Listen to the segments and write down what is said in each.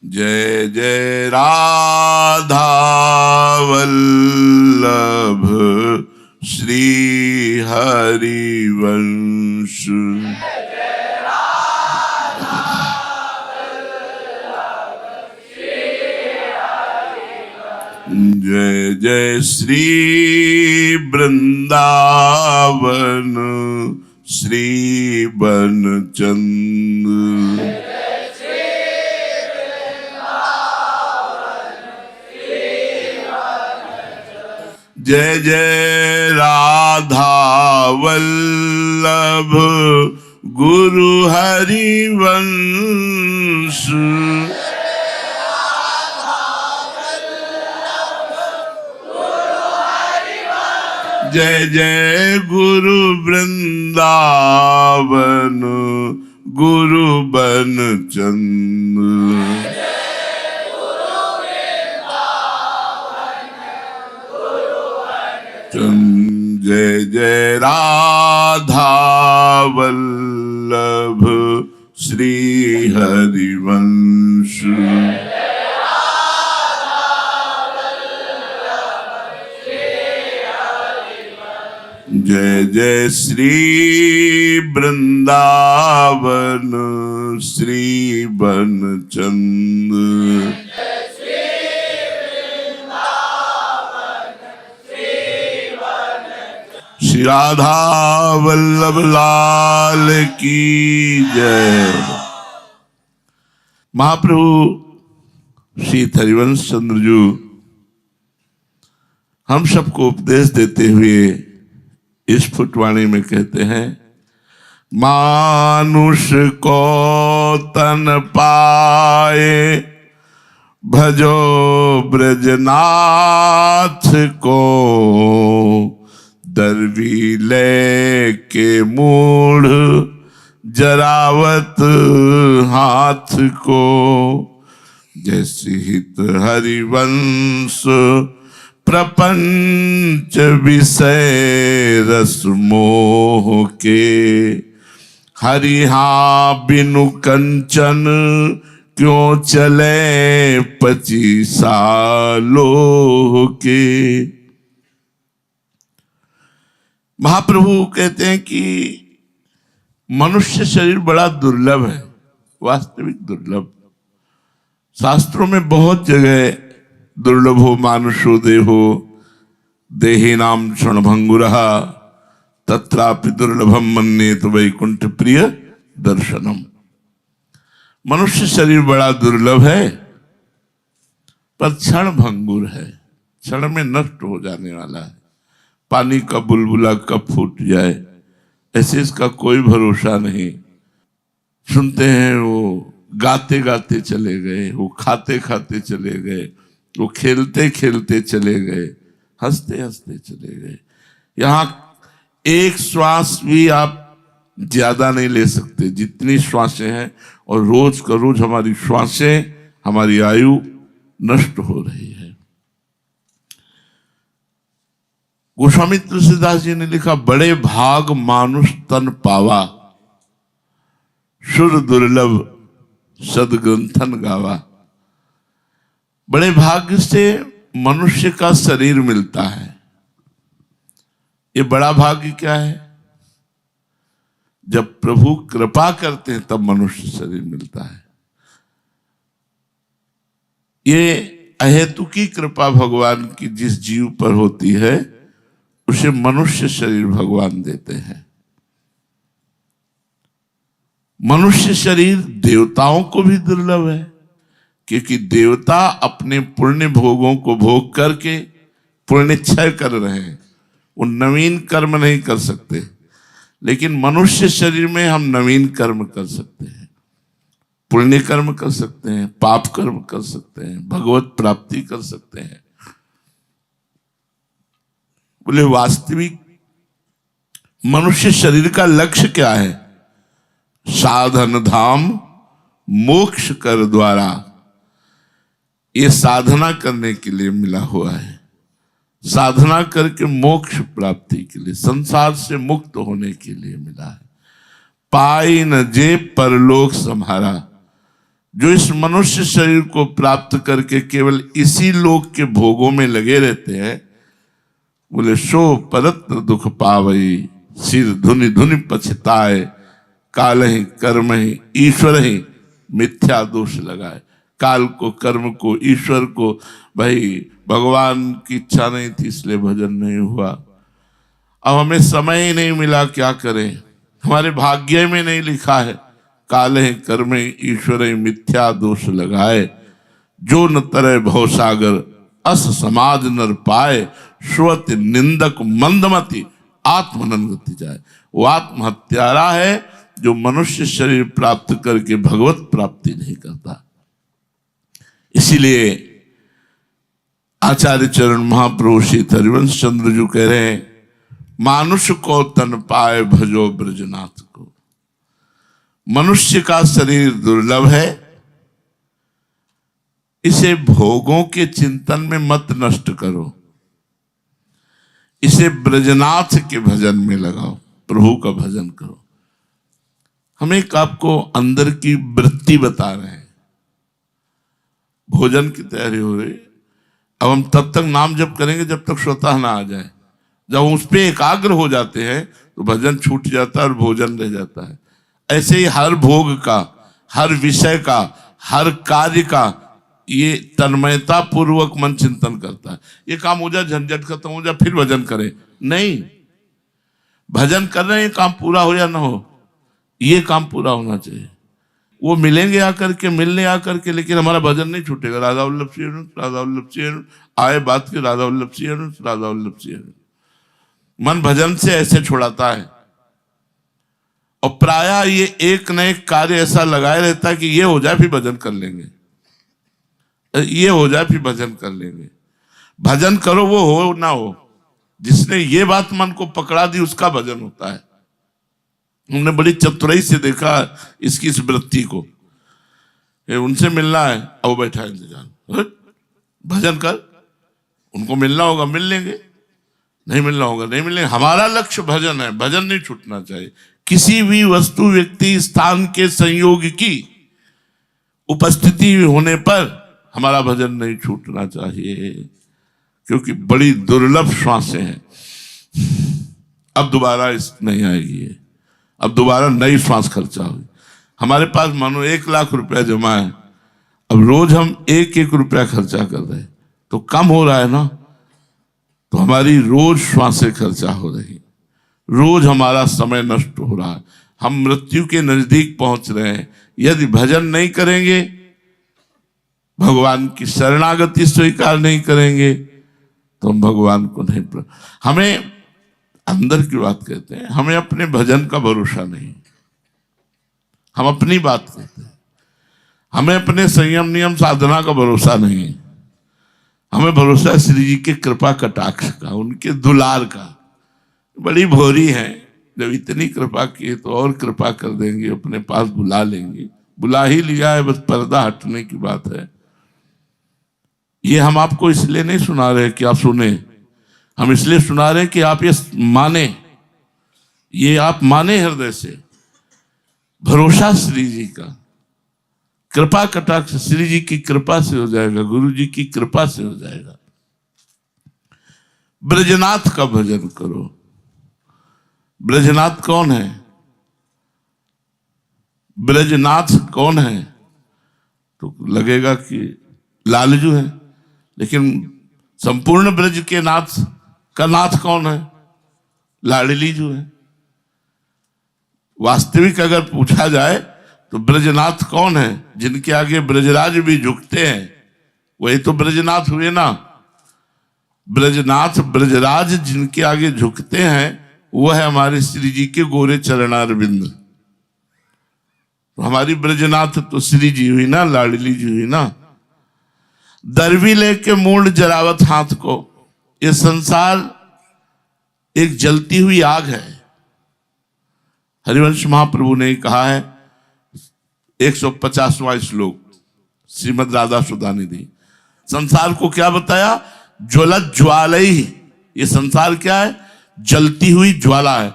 जय जय राधा वल्लभ श्री हरिवंश। जय जय श्री वृंदावन श्री बनचंद्र। जय जय राधा वल्लभ गुरु हरिवंश। जय जय गुरु वृंदावन गुरु बनचंद्र। जय जय राधा वल्लभ श्री हरिवंश। जय जय श्री वृंदावन श्री बनचंद्र। श्री राधा वल्लभ लाल की जय। महाप्रभु श्री हरिवंश चंद्र जी हम सबको उपदेश देते हुए इस फुटवाणी में कहते हैं, मानुष को तन पाए भजो ब्रजनाथ को, दरवीले के मूढ़ जरावत हाथ को। जैसे हित हरिवंश प्रपंच विषय रस मोह के, हरिहा बिनु कंचन क्यों चले 25 सालों के। महाप्रभु कहते हैं कि मनुष्य शरीर बड़ा दुर्लभ है, वास्तविक दुर्लभ। शास्त्रों में बहुत जगह दुर्लभो मानुषो देहो देहिनाम क्षणभंगुरः तत्रापि दुर्लभम मन्येत वैकुंठ प्रिय दर्शनम। मनुष्य शरीर बड़ा दुर्लभ है पर क्षण भंगुर है, क्षण में नष्ट हो जाने वाला है। पानी का बुलबुला कब फूट जाए ऐसे इसका कोई भरोसा नहीं। सुनते हैं वो गाते गाते चले गए, वो खाते खाते चले गए, वो खेलते खेलते चले गए, हंसते हंसते चले गए। यहाँ एक श्वास भी आप ज्यादा नहीं ले सकते जितनी श्वासें हैं, और रोज का रोज हमारी श्वासें, हमारी आयु नष्ट हो रही है। गोस्वामी तुलसीदास जी ने लिखा, बड़े भाग मानुष तन पावा, शुर दुर्लभ सदग्रंथन गावा। बड़े भाग्य से मनुष्य का शरीर मिलता है। ये बड़ा भाग्य क्या है? जब प्रभु कृपा करते हैं तब मनुष्य शरीर मिलता है। ये अहेतुकी कृपा भगवान की जिस जीव पर होती है उसे मनुष्य शरीर भगवान देते हैं। मनुष्य शरीर देवताओं को भी दुर्लभ है, क्योंकि देवता अपने पुण्य भोगों को भोग करके पुण्य क्षय कर रहे हैं, वो नवीन कर्म नहीं कर सकते। लेकिन मनुष्य शरीर में हम नवीन कर्म कर सकते हैं, पुण्य कर्म कर सकते हैं, पाप कर्म कर सकते हैं, भगवत प्राप्ति कर सकते हैं। बोले वास्तविक मनुष्य शरीर का लक्ष्य क्या है? साधन धाम मोक्ष कर द्वारा, ये साधना करने के लिए मिला हुआ है। साधना करके मोक्ष प्राप्ति के लिए, संसार से मुक्त होने के लिए मिला है। पाई न जे परलोक सम्हारा, जो इस मनुष्य शरीर को प्राप्त करके केवल इसी लोक के भोगों में लगे रहते हैं, बोले सो परत्र दुख पावई, सिर धुनि धुनि पछताए, काल ही कर्म ही ईश्वर ही मिथ्या दोष लगाए। काल को, कर्म को, ईश्वर को, भाई भगवान की इच्छा नहीं थी इसलिए भजन नहीं हुआ। अब हमें समय ही नहीं मिला, क्या करें, हमारे भाग्य में नहीं लिखा है। काल है कर्म ईश्वर मिथ्या दोष लगाए, जो न तरह भवसागर अस समाज नर पाए, श्रुति निंदक मंदमति आत्मनन गति जाए। वो आत्महत्यारा है जो मनुष्य शरीर प्राप्त करके भगवत प्राप्ति नहीं करता। इसीलिए आचार्य चरण महाप्रभु श्री हरिवंश चंद्र जी कह रहे हैं, मानुष को तन पाए भजो ब्रजनाथ को। मनुष्य का शरीर दुर्लभ है, इसे भोगों के चिंतन में मत नष्ट करो, इसे ब्रजनाथ के भजन में लगाओ, प्रभु का भजन करो। हम एक आपको अंदर की वृत्ति बता रहे हैं। भोजन की तैयारी हो रही, अब हम तब तक नाम जप करेंगे जब तक स्वतः ना आ जाए। जब उस पर एकाग्र हो जाते हैं तो भजन छूट जाता है और भोजन रह जाता है। ऐसे ही हर भोग का, हर विषय का, हर कार्य का ये तन्मयता पूर्वक मन चिंतन करता है। ये काम हो जाए, झंझट खत्म हो जाए, फिर भजन करें, नहीं। भजन कर रहे हैं, काम पूरा हो या ना हो, ये काम पूरा होना चाहिए। वो मिलेंगे आकर के, मिलने आकर के, लेकिन हमारा भजन नहीं छूटेगा। राधा वल्लभ श्री हरि, राधा वल्लभ श्री हरि, आए बात की राधा वल्लभ श्री हरि, राधा वल्लभ श्री हरि। मन भजन से ऐसे छुड़ाता है। और प्रायः ये एक न एक कार्य ऐसा लगाए रहता है कि ये हो जाए फिर भजन कर लेंगे, ये हो जाए फिर भजन कर लेंगे। भजन करो, वो हो ना हो, जिसने ये बात मन को पकड़ा दी उसका भजन होता है। हमने बड़ी चतुराई से देखा इसकी इस वृत्ति को। उनसे मिलना है, अब बैठा है इंतजार, भजन कर, उनको मिलना होगा मिल लेंगे, नहीं मिलना होगा नहीं मिलेंगे। हमारा लक्ष्य भजन है, भजन नहीं छूटना चाहिए। किसी भी वस्तु, व्यक्ति, स्थान के संयोग की उपस्थिति होने पर हमारा भजन नहीं छूटना चाहिए, क्योंकि बड़ी दुर्लभ श्वासें हैं। अब दोबारा इस नहीं आएगी, अब दोबारा नई श्वास खर्चा होगी। हमारे पास मानो 1 लाख रुपया जमा है, अब रोज हम 1-1 रुपया खर्चा कर रहे हैं, तो कम हो रहा है ना। तो हमारी रोज श्वासें खर्चा हो रही, रोज हमारा समय नष्ट हो रहा है, हम मृत्यु के नजदीक पहुंच रहे हैं। यदि भजन नहीं करेंगे, भगवान की शरणागति स्वीकार नहीं करेंगे, तो हम भगवान को नहीं हमें अंदर की बात कहते हैं, हमें अपने भजन का भरोसा नहीं, हम अपनी बात कहते हैं। हमें अपने संयम नियम साधना का भरोसा नहीं, हमें भरोसा है श्री जी के कृपा कटाक्ष का, उनके दुलार का। बड़ी भोरी है, जब इतनी कृपा की तो और कृपा कर देंगे, अपने पास बुला लेंगे। बुला ही लिया है, बस पर्दा हटने की बात है। ये हम आपको इसलिए नहीं सुना रहे कि आप सुने, हम इसलिए सुना रहे कि आप ये माने, ये आप माने हृदय से। भरोसा श्री जी का, कृपा कटाक्ष श्री जी की कृपा से हो जाएगा, गुरु जी की कृपा से हो जाएगा। ब्रजनाथ का भजन करो। ब्रजनाथ कौन है? ब्रजनाथ कौन है? तो लगेगा कि लालजू है, लेकिन संपूर्ण ब्रज के नाथ का नाथ कौन है? लाडली जो है। वास्तविक अगर पूछा जाए तो ब्रजनाथ कौन है? जिनके आगे ब्रजराज भी झुकते हैं, वही तो ब्रजनाथ हुए ना। ब्रजनाथ, ब्रजराज जिनके आगे झुकते हैं, वो है हमारे श्री जी के गोरे चरणारविंद। तो हमारी ब्रजनाथ तो श्री जी हुई ना, लाडली जी हुई ना। दरवी लेके मूड जरावत हाथ को। ये संसार एक जलती हुई आग है। हरिवंश महाप्रभु ने कहा है, 150वां श्लोक श्रीमद् राधा सुधा निधि। संसार को क्या बताया? ज्वलत ज्वालई। ये संसार क्या है? जलती हुई ज्वाला है।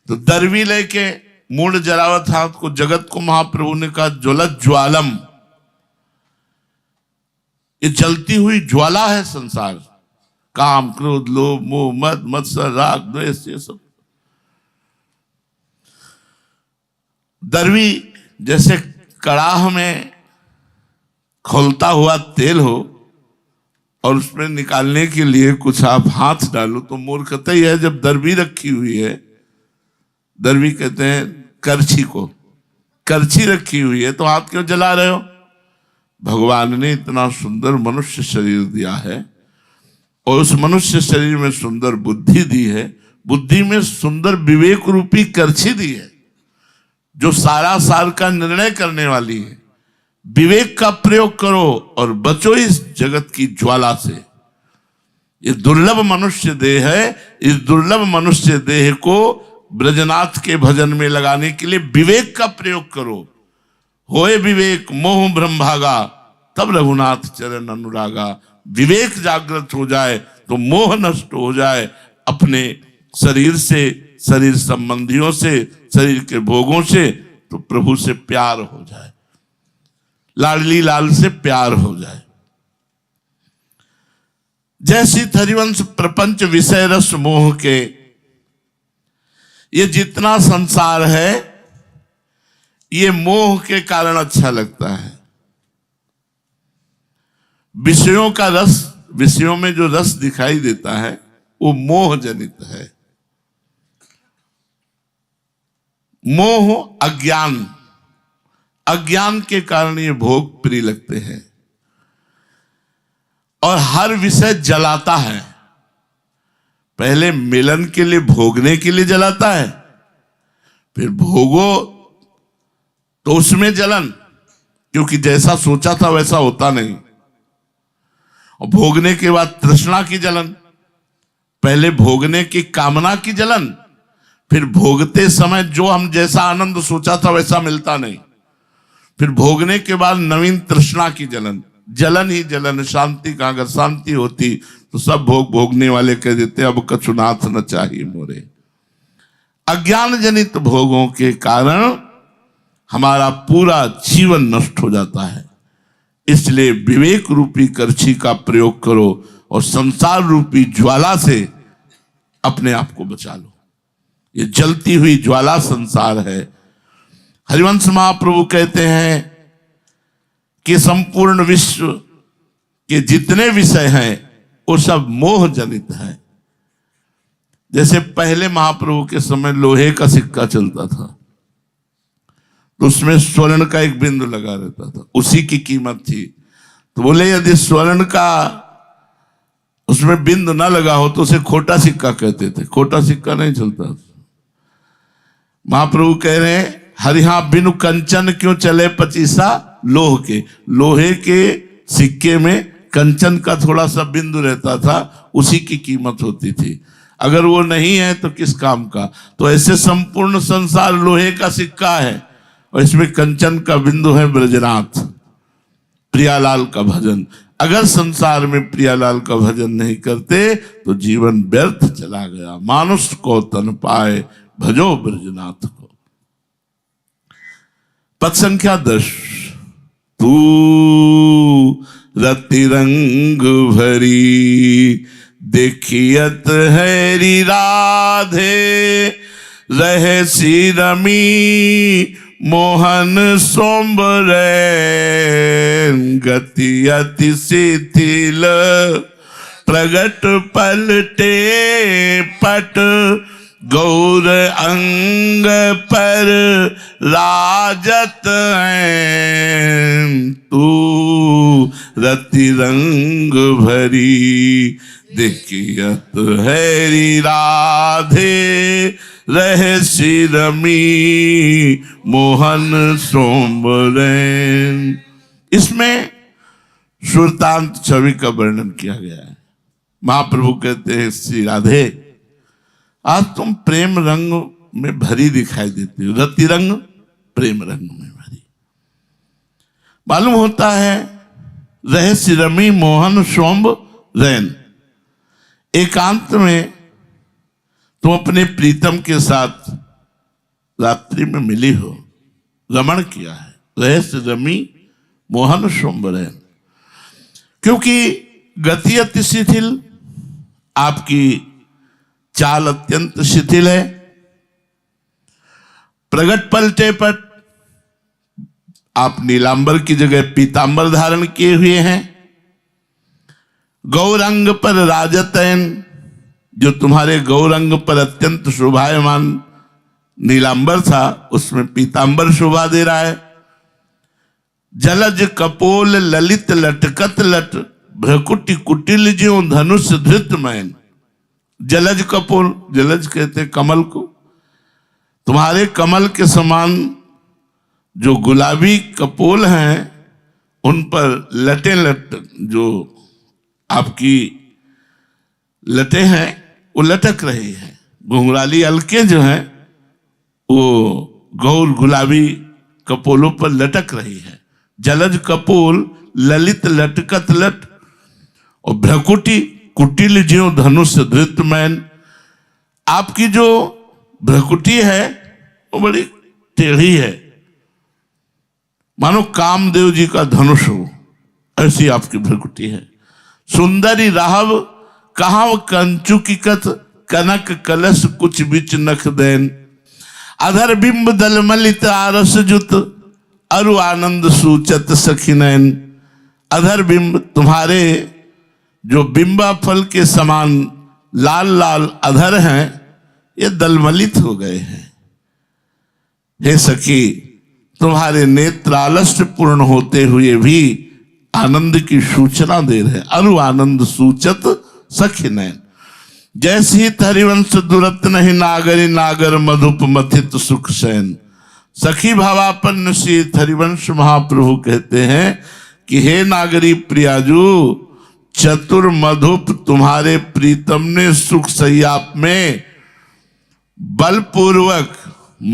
तो दरवी लेके मूड जरावत हाथ को, जगत को महाप्रभु ने कहा ज्वलत ज्वालम। ये जलती हुई ज्वाला है संसार। काम, क्रोध, लोभ, मोह, मद, मत्सर, राग, द्वेष, ये सब। दरवी जैसे कड़ाह में खौलता हुआ तेल हो और उसमें निकालने के लिए कुछ आप हाथ डालो तो मूर्खता ही है। जब दरवी रखी हुई है, दरवी कहते हैं करछी को, करछी रखी हुई है तो हाथ क्यों जला रहे हो? भगवान ने इतना सुंदर मनुष्य शरीर दिया है और उस मनुष्य शरीर में सुंदर बुद्धि दी है, बुद्धि में सुंदर विवेक रूपी करछी दी है जो सारा सार का निर्णय करने वाली है। विवेक का प्रयोग करो और बचो इस जगत की ज्वाला से। ये दुर्लभ मनुष्य देह है, इस दुर्लभ मनुष्य देह को ब्रजनाथ के भजन में लगाने के लिए विवेक का प्रयोग करो। होए विवेक मोह भ्रम भागा, तब रघुनाथ चरण अनुरागा। विवेक जागृत हो जाए तो मोह नष्ट हो जाए, अपने शरीर से, शरीर संबंधियों से, शरीर के भोगों से, तो प्रभु से प्यार हो जाए, लाडली लाल से प्यार हो जाए। जैसी हरिवंश प्रपंच विषय रस मोह के, ये जितना संसार है ये मोह के कारण अच्छा लगता है। विषयों का रस, विषयों में जो रस दिखाई देता है वो मोह जनित है। मोह अज्ञान, अज्ञान के कारण ये भोग प्रिय लगते हैं। और हर विषय जलाता है। पहले मिलन के लिए, भोगने के लिए जलाता है, फिर भोगो तो उसमें जलन, क्योंकि जैसा सोचा था वैसा होता नहीं। और भोगने के बाद तृष्णा की जलन, पहले भोगने की कामना की जलन, फिर भोगते समय जो हम जैसा आनंद सोचा था वैसा मिलता नहीं, फिर भोगने के बाद नवीन तृष्णा की जलन। जलन ही जलन, शांति का। अगर शांति होती तो सब भोग भोगने वाले कह देते अब कछुनाथ न चाहिए मोरे। अज्ञान जनित भोगों के कारण हमारा पूरा जीवन नष्ट हो जाता है। इसलिए विवेक रूपी करछी का प्रयोग करो और संसार रूपी ज्वाला से अपने आप को बचा लो। ये जलती हुई ज्वाला संसार है। हरिवंश महाप्रभु कहते हैं कि संपूर्ण विश्व के जितने विषय हैं वो सब मोह जनित है। जैसे पहले महाप्रभु के समय लोहे का सिक्का चलता था तो उसमें स्वर्ण का एक बिंदु लगा रहता था, उसी की कीमत थी। तो बोले यदि स्वर्ण का उसमें बिंदु ना लगा हो तो उसे खोटा सिक्का कहते थे। खोटा सिक्का नहीं चलता। महाप्रभु कह रहे हैं हरिहा बिनु कंचन क्यों चले पचीसा लोह के। लोहे के सिक्के में कंचन का थोड़ा सा बिंदु रहता था, उसी की कीमत होती थी। अगर वो नहीं है तो किस काम का। तो ऐसे संपूर्ण संसार लोहे का सिक्का है और इसमें कंचन का बिंदु है ब्रजनाथ, प्रियालाल का भजन। अगर संसार में प्रियालाल का भजन नहीं करते तो जीवन व्यर्थ चला गया। मानुष को तन पाए भजो ब्रजनाथ को। पद संख्या 10। तू रति रंग भरी देखियत हैरी राधे, रहे सी रमी मोहन सोम्बर गति अति शिथिल, प्रगट पलटे पट गौर अंग पर राजत हैं। तू रति रंग भरी देखियत हैरी राधे, रहे रमी मोहन सोम्बरेन। इसमें सुरतांत छवि का वर्णन किया गया है। महाप्रभु कहते हैं श्री राधे आज तुम प्रेम रंग में भरी दिखाई देती हो। रति रंग प्रेम रंग में भरी। मालूम होता है रहे रमी मोहन सोम्ब रैन। एकांत में तुम अपने प्रीतम के साथ रात्रि में मिली हो, रमण किया है। रहे रमी मोहन सोम्बरैन। क्योंकि गति अति शिथिल, आपकी चाल अत्यंत शिथिल है। प्रगट पलटे पट, आप नीलांबर की जगह पीतांबर धारण किए हुए हैं। गौरंग पर राजतैन, जो तुम्हारे गौरंग पर अत्यंत शोभायमान नीलांबर था, उसमें पीतांबर शोभा दे रहा है। जलज कपोल ललित लटकत लट, भ्रकुटि कुटिल ज्यों धनुष धृत मैन। जलज कपोल, जलज कहते कमल को, तुम्हारे कमल के समान जो गुलाबी कपोल हैं उन पर लटे लट, जो आपकी लटे हैं वो लटक रही हैं। घुंघराली अलके जो हैं वो गौर गुलाबी कपोलों पर लटक रही है। जलज कपोल ललित लटकत लट, और भ्रकुटि कुटिल ज्यों धनुष धृत मैन। आपकी जो भ्रकुटि है वो बड़ी टेढ़ी है, मानो कामदेव जी का धनुष हो, ऐसी आपकी भ्रकुटि है। सुंदरी राहव कहाव कंचुकिकत, कनक कलश कुछ बिच नख देन। अधर बिंब दलमलित आरस जुत, अरु आनंद सूचत सखी नैन। अधर बिंब, तुम्हारे जो बिंबा फल के समान लाल लाल अधर हैं, ये दलमलित हो गए हैं। हे सखी, तुम्हारे नेत्र आलस्य पूर्ण होते हुए भी आनंद की सूचना दे रहे। अरु आनंद सूचत सखी नैन। जैसे ही हरिवंश दुरत नहीं नागरी, नागर मधुप मथित सुख सैन। सखी भावापन्न श्री हरिवंश महाप्रभु कहते हैं कि हे नागरी प्रियाजू, चतुर मधुप तुम्हारे प्रीतम ने सुख सैया में बलपूर्वक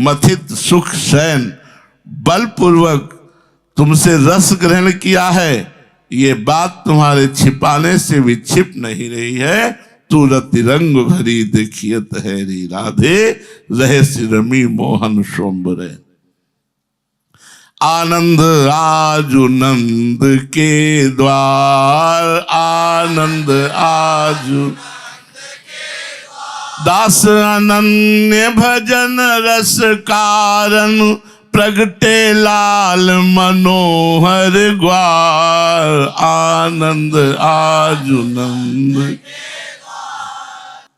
मथित सुख शयन, बलपूर्वक तुमसे रस ग्रहण किया है। ये बात तुम्हारे छिपाने से भी छिप नहीं रही है। तुरत रंग भरी देखियत है री राधे, रहे सिरमी मोहन शोम्बरे। आनंद आजु नंद के द्वार, आनंद आजु दास अनन्य भजन रस कारण, प्रगटे लाल मनोहर ग्वार। आनंद आजु नंद,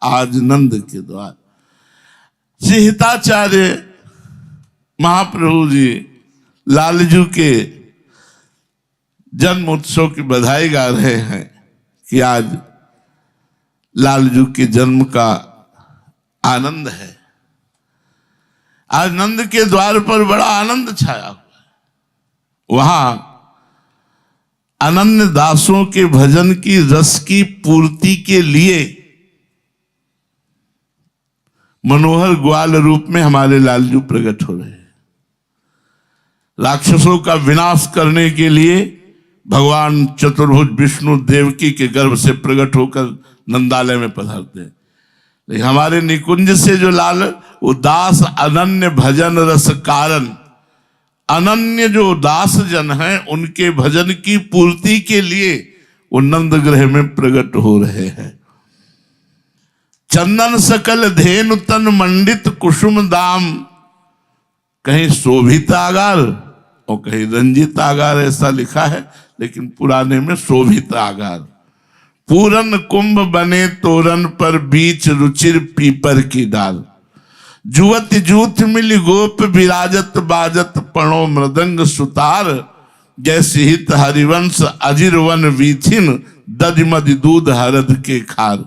आज नंद के द्वार। श्री हिताचार्य महाप्रभु जी लालजू के जन्म उत्सव की बधाई गा रहे हैं कि आज लालजू के जन्म का आनंद है। आज नंद के द्वार पर बड़ा आनंद छाया हुआ है। वहां अनन्य दासों के भजन की रस की पूर्ति के लिए मनोहर ग्वाल रूप में हमारे लालजू प्रकट हो रहे हैं। राक्षसों का विनाश करने के लिए भगवान चतुर्भुज विष्णु देवकी के गर्भ से प्रकट होकर नंदालय में पधारते हैं। लेकिन हमारे निकुंज से जो लाल, वो दास अनन्य भजन रस कारण, अनन्य जो दास जन हैं उनके भजन की पूर्ति के लिए वो नंद ग्रह में प्रकट हो रहे हैं। चंदन सकल धेनु तन मंडित कुसुम दाम, कहीं शोभित आगार और कहीं रंजित आगार ऐसा लिखा है, लेकिन पुराने में शोभित आगार। पूरन कुंभ बने तोरण पर, बीच रुचिर पीपर की डाल। जुवत जूथ मिली गोप विराजत, बाजत पणो मृदंग सुतार। जैसे हित हरिवंश अजिर वन वीथिन, दधिमद दूध हरद के खार।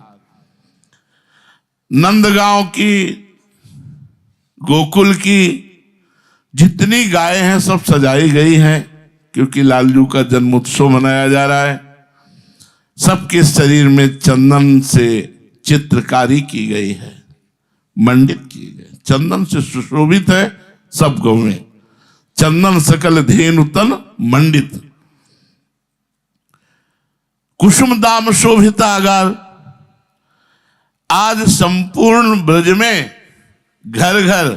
नंदगांव की, गोकुल की जितनी गायें हैं सब सजाई गई हैं, क्योंकि लालजू का जन्म उत्सव मनाया जा रहा है। सबके शरीर में चंदन से चित्रकारी की गई है, मंडित की गई, चंदन से सुशोभित है सब गौएं। चंदन सकल धेनु तन मंडित, कुसुम दाम शोभित आगार। आज संपूर्ण ब्रज में घर घर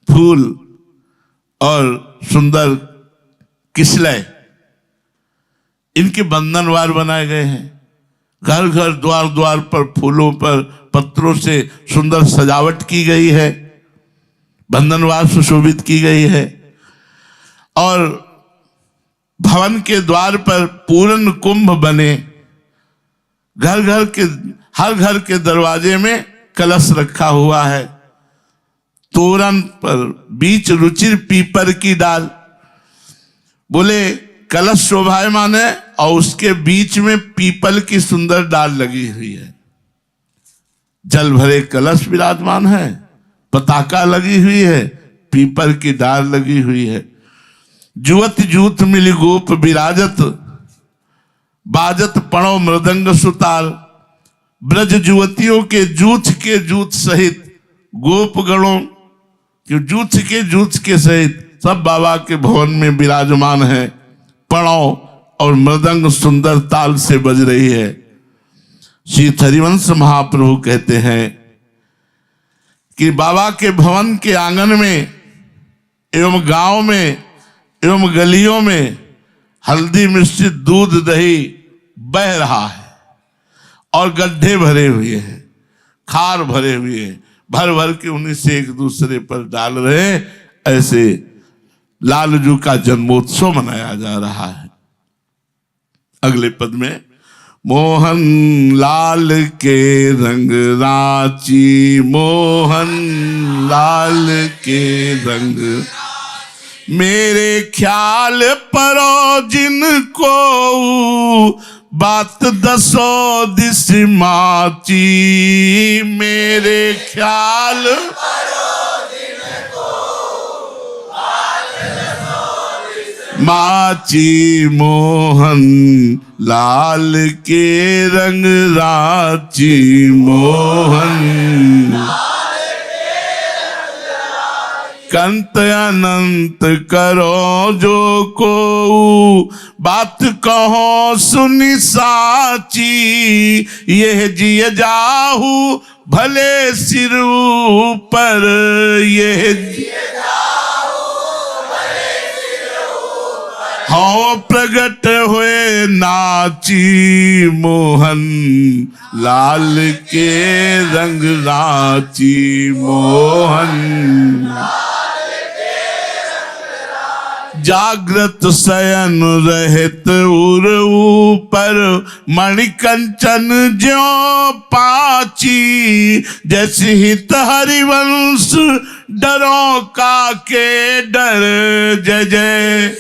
फूल और सुंदर किसलय, इनके बंधनवार बनाए गए हैं। घर घर द्वार द्वार पर फूलों पर पत्रों से सुंदर सजावट की गई है, बंधनवार सुशोभित की गई है। और भवन के द्वार पर पूर्ण कुंभ बने, घर घर के हर घर के दरवाजे में कलश रखा हुआ है। तोरण पर बीच रुचिर पीपर की डाल, बोले कलश शोभायमान है और उसके बीच में पीपल की सुंदर डाल लगी हुई है। जल भरे कलश विराजमान है, पताका लगी हुई है, पीपल की डाल लगी हुई है। जुवत जूत मिली गोप विराजत, बाजत पणो मृदंग सुताल। ब्रज युवतियों के जूथ सहित गोप गणों के जूथ के सहित सब बाबा के भवन में विराजमान है। पणो और मृदंग सुंदर ताल से बज रही है। श्री हरिवंश महाप्रभु कहते हैं कि बाबा के भवन के आंगन में एवं गांव में एवं गलियों में हल्दी मिश्रित दूध दही बह रहा है और गड्ढे भरे हुए हैं, खार भरे हुए हैं, भर भर के उन्हीं से एक दूसरे पर डाल रहे। ऐसे लालजू का जन्मोत्सव मनाया जा रहा है। अगले पद में मोहन लाल के रंग रांची, मोहन लाल के रंग मेरे ख्याल परो जिनको बात दसो दिस माची। मेरे ख्याल माची, मोहन लाल के रंग रांची, मोहन कंत अनंत करो जो को बात कहो सुनि साची। यह जिय जाहू भले सिर पर, यह हो प्रगट हुए नाची। मोहन लाल के रंग रांची, मोहन जागृत शयन रहत उर ऊपर मणिकंचन ज्यो पाची। जैसे हित हरिवंश डरो का के डर, जय जय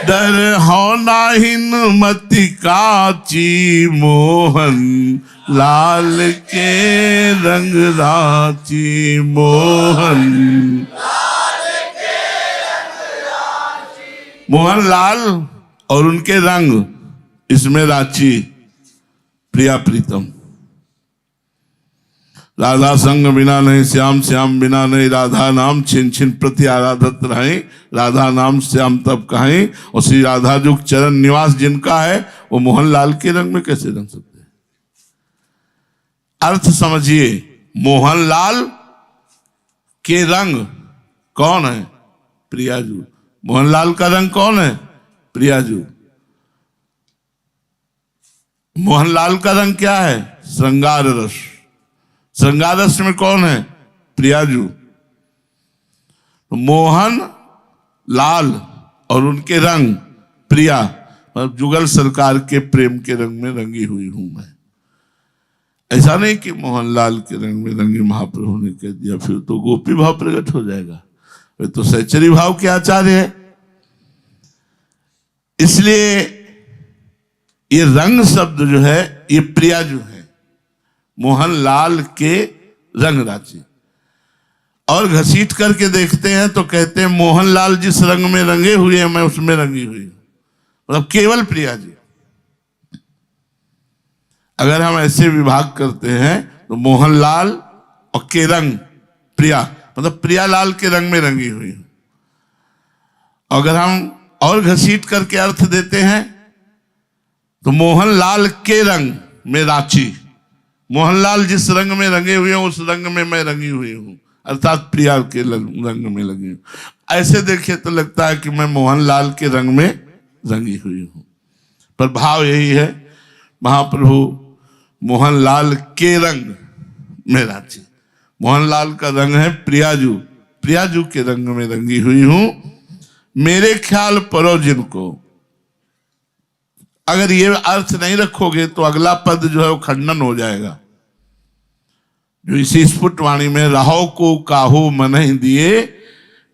डर हो नाहिन मति काची। मोहन लाल के रंग रांची, मोहन मोहन लाल और उनके रंग, इसमें रांची प्रिया प्रीतम। राधा संग बिना नहीं श्याम, श्याम बिना नहीं राधा नाम। छिन छिन प्रति आराधत रहे, राधा नाम श्याम तब कहें। और श्री राधा जो चरण निवास जिनका है वो मोहन लाल के रंग में कैसे रंग सकते हैं? अर्थ समझिए, मोहन लाल के रंग कौन है? प्रियाजू। मोहन लाल का रंग कौन है? प्रियाजू। मोहन लाल का रंग क्या है? श्रृंगार रस। श्रृंगार रस में कौन है? प्रियाजू। तो मोहन लाल और उनके रंग प्रिया, मतलब जुगल सरकार के प्रेम के रंग में रंगी हुई हूं मैं। ऐसा नहीं कि मोहनलाल के रंग में रंगी महाप्रभु ने कह दिया, फिर तो गोपी भाव प्रकट हो जाएगा। वे तो सहचरी भाव के आचार्य है। इसलिए ये रंग शब्द जो है ये प्रियाजू है, मोहन लाल के रंग रांची। और घसीट करके देखते हैं तो कहते हैं मोहन लाल जिस रंग में रंगे हुए हैं मैं उसमें रंगी हुई हूं, मतलब केवल प्रियाजू। अगर हम ऐसे विभाग करते हैं तो मोहनलाल और के रंग प्रिया, मतलब प्रियालाल के रंग में रंगी हुई हूं। अगर हम और घसीट करके अर्थ देते हैं तो मोहनलाल के रंग में रांची, मोहनलाल जिस रंग में रंगे हुए हैं उस रंग में मैं रंगी हुई हूं, अर्थात प्रिया के रंग में लगी हूं। ऐसे देखे तो लगता है कि मैं मोहनलाल के रंग में रंगी हुई हूं, पर भाव यही है, महाप्रभु मोहनलाल के रंग में राची। मोहनलाल का रंग है प्रियाजू, प्रियाजू के रंग में रंगी हुई हूं। मेरे ख्याल परो जिनको, अगर ये अर्थ नहीं रखोगे तो अगला पद जो है वो खंडन हो जाएगा, जो इसी स्फुट वाणी में रहो को काहू मन ही दिए,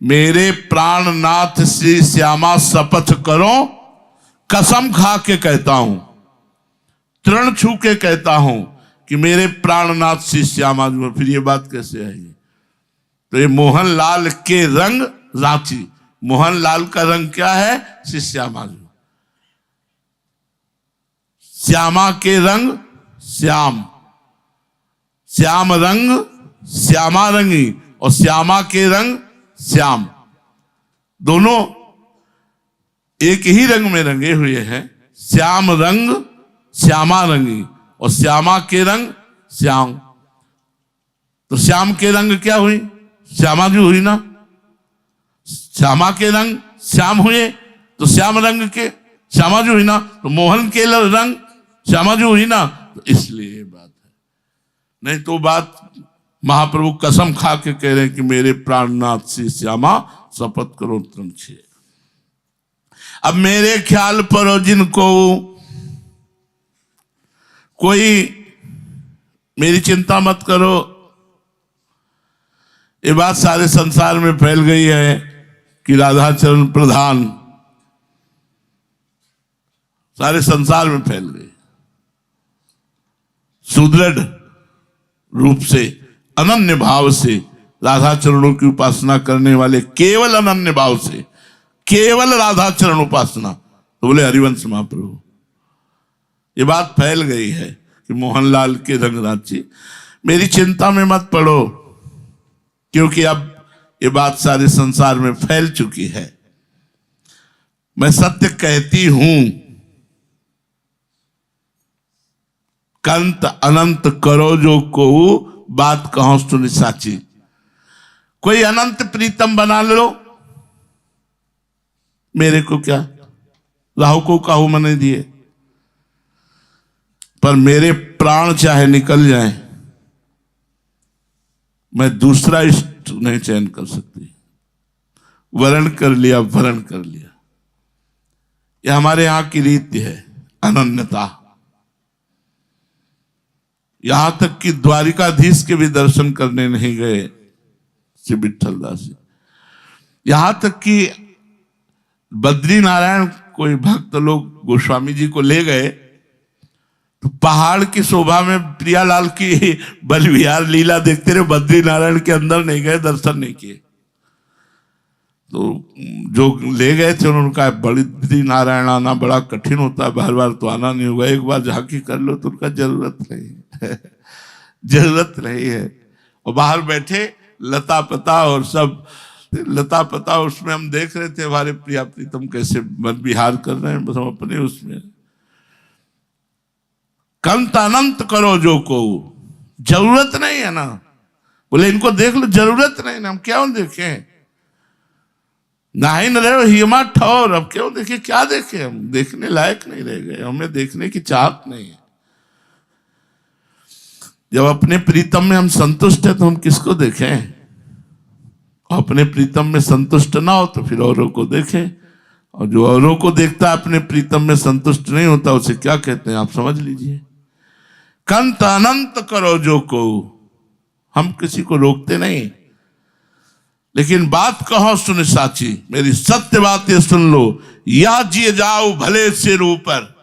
मेरे प्राणनाथ श्री श्यामा शपथ करो, कसम खा के कहता हूं, तृण छू के कहता हूं कि मेरे प्राणनाथ श्री श्यामा जो। फिर ये बात कैसे आएगी? तो ये मोहनलाल के रंग रांची, मोहनलाल का रंग क्या है? श्री श्यामा जो। श्यामा के रंग श्याम, श्याम रंग श्यामा रंगी, और श्यामा के रंग श्याम, दोनों एक ही रंग में रंगे हुए हैं। श्याम रंग श्यामा रंगी और श्यामा के रंग श्याम। तो श्याम के रंग क्या हुई? श्यामा जी हुई ना। श्यामा के रंग श्याम हुए तो श्याम रंग के श्यामा जी हुई ना, तो मोहन के रंग श्यामा जी हुई ना। तो इसलिए ये बात है, नहीं तो बात महाप्रभु कसम खा के कह रहे हैं कि मेरे प्राणनाथ श्री श्यामा शपथ करो तृण छे। अब मेरे ख्याल पर जिनको कोई मेरी चिंता मत करो, ये बात सारे संसार में फैल गई है कि राधाचरण प्रधान सारे संसार में फैल गई। सुदृढ़ रूप से अनन्य भाव से राधाचरणों की उपासना करने वाले, केवल अनन्य भाव से केवल राधाचरण उपासना, तो बोले हरिवंश महाप्रभु। ये बात फैल गई है कि मोहनलाल के रंग रांची। मेरी चिंता में मत पड़ो, क्योंकि अब ये बात सारे संसार में फैल चुकी है। मैं सत्य कहती हूं, कंत अनंत करो जो को, बात कहो सुनि साची। कोई अनंत प्रीतम बना लो, मेरे को क्या, राहु को काहू मने दिए, पर मेरे प्राण चाहे निकल जाए, मैं दूसरा इष्ट नहीं चयन कर सकती। वरण कर लिया, वरण कर लिया। यह हमारे यहां की रीति है, अनन्यता। यहां तक कि द्वारिकाधीश के भी दर्शन करने नहीं गए श्री विठल दास जी। यहां तक कि बद्री नारायण कोई भक्त लोग गोस्वामी जी को ले गए, तो पहाड़ की शोभा में प्रियालाल की बल विहार लीला देखते रहे, बद्री नारायण के अंदर नहीं गए, दर्शन नहीं किए। तो जो ले गए थे उन्होंने कहा बद्री नारायण आना बड़ा कठिन होता है, बार बार तो आना नहीं होगा, एक बार झांकी कर लो तो उनका जरूरत नहीं है जरूरत नहीं है। और बाहर बैठे लता पता और सब लता पता, उसमें हम देख रहे थे हमारे प्रिया प्रीतम कैसे मन विहार कर रहे हैं, बस हम अपने उसमें। कंत अनंत करो जो को, जरूरत नहीं है ना। बोले इनको देख लो, जरूरत नहीं ना, हम क्यों देखें, ना ही न रहे हिमा ठौर, अब क्यों देखे, क्या देखे, हम देखने लायक नहीं रह गए, हमें देखने की चाहत नहीं है। जब अपने प्रीतम में हम संतुष्ट है तो हम किसको देखें, अपने प्रीतम में संतुष्ट ना हो तो फिर औरों को देखें। और जो औरों को देखता है अपने प्रीतम में संतुष्ट नहीं होता, उसे क्या कहते हैं आप समझ लीजिए। कंत अनंत करो जो को, हम किसी को रोकते नहीं, लेकिन बात कहो सुन साची, मेरी सत्य बातें सुन लो। या जिए जाओ भले सिर ऊपर,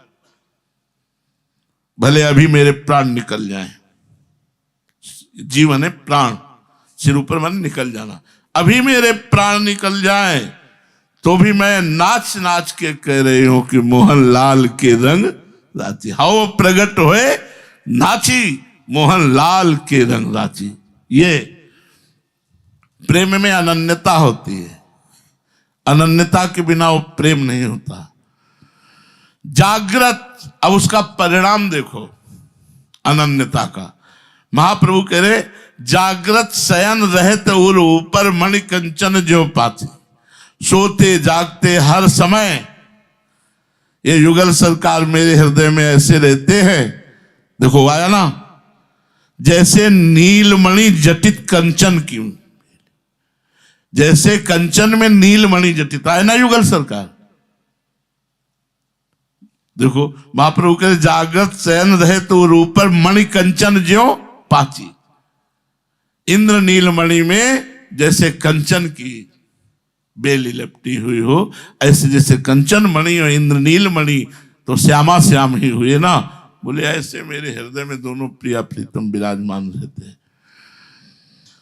भले अभी मेरे प्राण निकल जाएं। जीवन है प्राण, सिर ऊपर मन निकल जाना। अभी मेरे प्राण निकल जाएं तो भी मैं नाच नाच के कह रही हूं कि मोहनलाल के रंग राची। हाउ प्रगट होए नाची, मोहनलाल के रंग राची। ये प्रेम में अनन्यता होती है, अनन्यता के बिना वो प्रेम नहीं होता। जागृत, अब उसका परिणाम देखो अनन्यता का। महाप्रभु कह रहे जागृत शयन रहत उर ऊपर मणि कंचन जो पाती। सोते जागते हर समय ये युगल सरकार मेरे हृदय में ऐसे रहते हैं। देखो आया ना, जैसे नीलमणि जटित कंचन की, जैसे कंचन में नीलमणि जटित आए ना युगल सरकार। देखो महाप्रभु के जागृत शयन रहे तो रूप पर मणि कंचन ज्यो पाची। इंद्र नीलमणि में जैसे कंचन की बेली लपटी हुई हो, ऐसे जैसे कंचन मणि और इंद्र नीलमणि तो श्यामा श्याम ही हुए ना। बोले ऐसे मेरे हृदय में दोनों प्रिया प्रीतम विराजमान रहते हैं।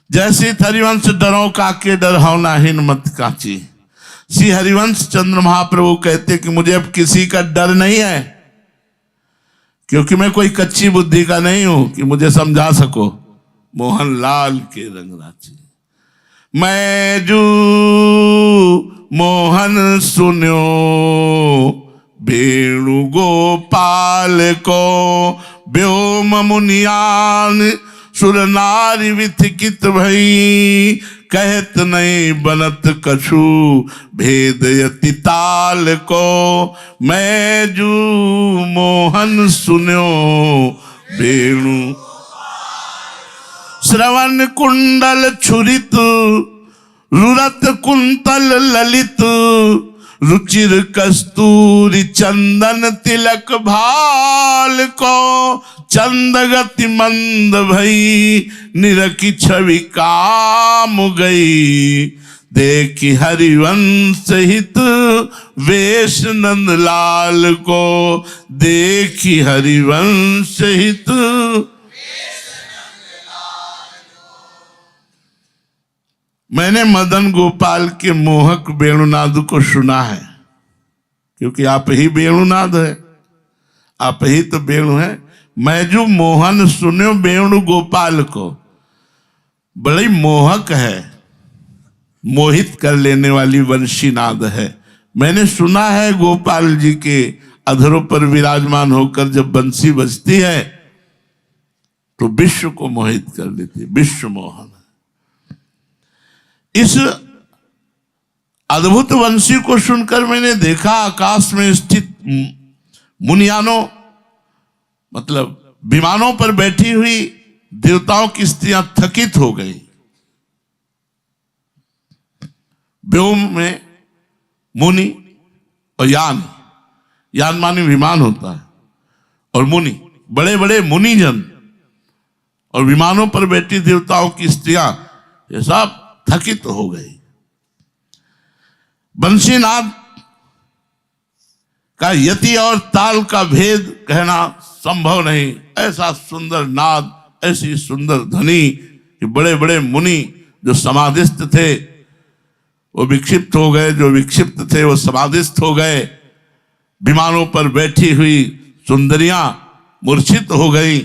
जैसे हरिवंश डरो काके डर हौनाहीन मत काची। श्री हरिवंश चंद्र महाप्रभु कहते कि मुझे अब किसी का डर नहीं है, क्योंकि मैं कोई कच्ची बुद्धि का नहीं हूं कि मुझे समझा सको। मोहन लाल के रंग राची मैं जू मोहन सुन्यो वेणु गोपाल को व्योम मुनियान सुर नारी विथिकित भई कहत नहीं बनत कछु भेद यति ताल को मैं जू मोहन सुन्यो वेणु श्रवण कुंडल छुरित रुरत कुंतल ललित रुचिर कस्तूरी चंदन तिलक भाल को चंद गति मंद भई निरखी छवि काम गई देखी हरिवंश हित वेश नंदलाल को देखी हरिवंश हित। मैंने मदन गोपाल के मोहक वेणुनाद को सुना है, क्योंकि आप ही वेणुनाद है, आप ही तो वेणु है। मैं जो मोहन सुन्यो वेणु गोपाल को, बड़ी मोहक है, मोहित कर लेने वाली वंशीनाद है। मैंने सुना है गोपाल जी के अधरों पर विराजमान होकर जब बंसी बजती है तो विश्व को मोहित कर लेती है, विश्व मोहन। इस अद्भुत वंशी को सुनकर मैंने देखा आकाश में स्थित मुनियानों, मतलब विमानों पर बैठी हुई देवताओं की स्त्रियां थकित हो गई। व्योम में मुनि और यान, यान माने विमान होता है, और मुनि बड़े बड़े मुनिजन, और विमानों पर बैठी देवताओं की स्त्रियां, ये सब थकित हो गई। बंशीनाद का यति और ताल का भेद कहना संभव नहीं। ऐसा सुंदर नाद, ऐसी सुंदर ध्वनि कि बड़े बड़े मुनि जो समाधिस्थ थे वो विक्षिप्त हो गए, जो विक्षिप्त थे वो समाधिस्थ हो गए। विमानों पर बैठी हुई सुंदरियां मूर्छित हो गई।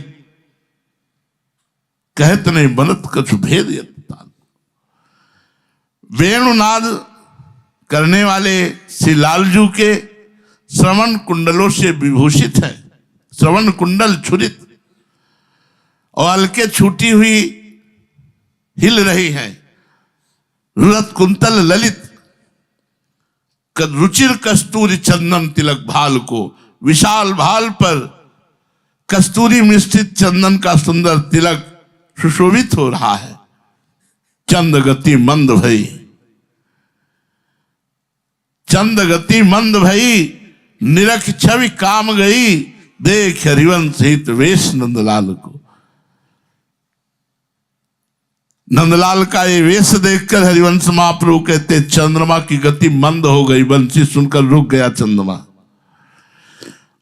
कहत नहीं बनत कछु भेद यति ताल। वेणुनाद करने वाले श्री लालजू के श्रवण कुंडलों से विभूषित है, श्रवण कुंडल छुरित और हल्के छूटी हुई हिल रही है। रुरत कुंतल ललित रुचिर कस्तूरी चंदन तिलक भाल को, विशाल भाल पर कस्तूरी मिश्रित चंदन का सुंदर तिलक सुशोभित हो रहा है। चंद गति मंद भई, चंद गति मंद भई निरख छवि काम गई देख हरिवंश हित वेश नंदलाल को। नंदलाल का ये वेश देखकर हरिवंश महाप्रभु कहते चंद्रमा की गति मंद हो गई, बंसी सुनकर रुक गया चंद्रमा,